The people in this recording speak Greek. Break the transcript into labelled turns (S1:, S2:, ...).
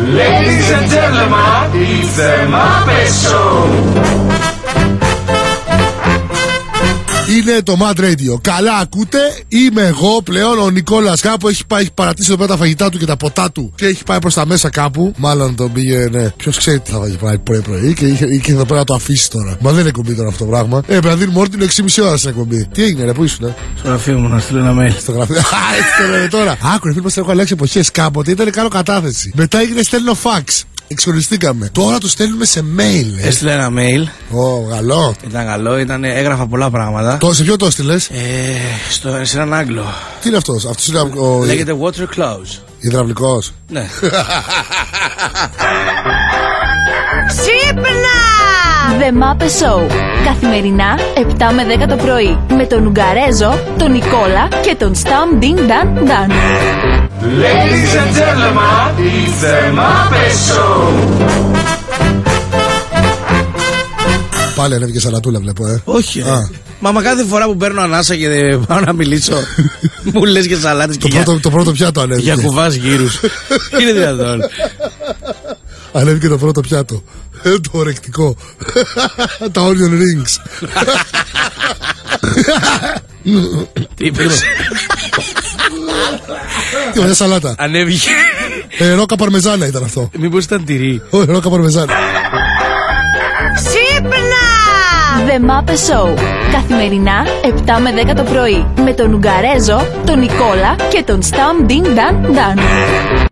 S1: Ladies and gentlemen, it's the Muppet Show.
S2: Είναι το Mad Radio. Καλά ακούτε, είμαι εγώ πλέον ο Νικόλας. Κάπου έχει παρατήσει εδώ πέρα τα φαγητά του και τα ποτά του και έχει πάει προς τα μέσα κάπου. Μάλλον τον πήγε, ναι. Ποιος ξέρει τι θα πάει πρωί-πρωί και είχε εδώ πέρα να το αφήσει τώρα. Μα δεν είναι εκπομπή τώρα αυτό το πράγμα. Πρέπει να δίνουμε όρτινο 6,5 ώρα στην εκπομπή. Τι έγινε, ρε, πού ήσουν,
S3: Στο γραφείο μου, να στείλω ένα mail.
S2: Στο γραφείο. Α, έτσι το λέμε τώρα. Άκουρε, φίλοι μας, έχω αλλάξει εποχές. Κάποτε ήταν κάνω κατάθεση. Μετά έγινε στέλνω φαξ. Εξοριστήκαμε. Τώρα το στέλνουμε σε mail.
S3: Έστειλε ένα mail.
S2: Γαλλό.
S3: Ήταν καλό, έγραφα πολλά πράγματα.
S2: Σε ποιο το έστειλες?
S3: Σε έναν Άγγλο.
S2: Τι είναι αυτός? Αυτός είναι
S3: Λέγεται Water Close.
S2: Υδραυλικός.
S3: Ναι.
S4: Ξύπνα! The Muppet Show. Καθημερινά 7 με 10 το πρωί. Με τον Ουγγαρέζο, τον Νικόλα και τον Stam Ding Dan Dan.
S1: Ladies and gentlemen, it's the Muppet Show.
S2: Πάλι ανέβηκε σαλατούλα, βλέπω,
S3: Όχι, Μα κάθε φορά που παίρνω ανάσα και πάω να μιλήσω, μου λες για σαλάτες και
S2: το πρώτο πιάτο ανέβηκε.
S3: για κουβάς γύρους. Είναι δυνατόν?
S2: Ανέβηκε το πρώτο πιάτο. Το ορεκτικό. Τα onion rings.
S3: Τι είπες?
S2: Τι ωραία σαλάτα.
S3: Ανέβηκε.
S2: Ρόκα παρμεζάνα ήταν αυτό.
S3: Μήπως ήταν τυρί?
S2: Όχι, ρόκα παρμεζάνα.
S4: Ξύπνα! The Muppet Show. Καθημερινά 7 με 10 το πρωί. Με τον Ουγγαρέζο, τον Νικόλα και τον Stam Ding Dan Dan.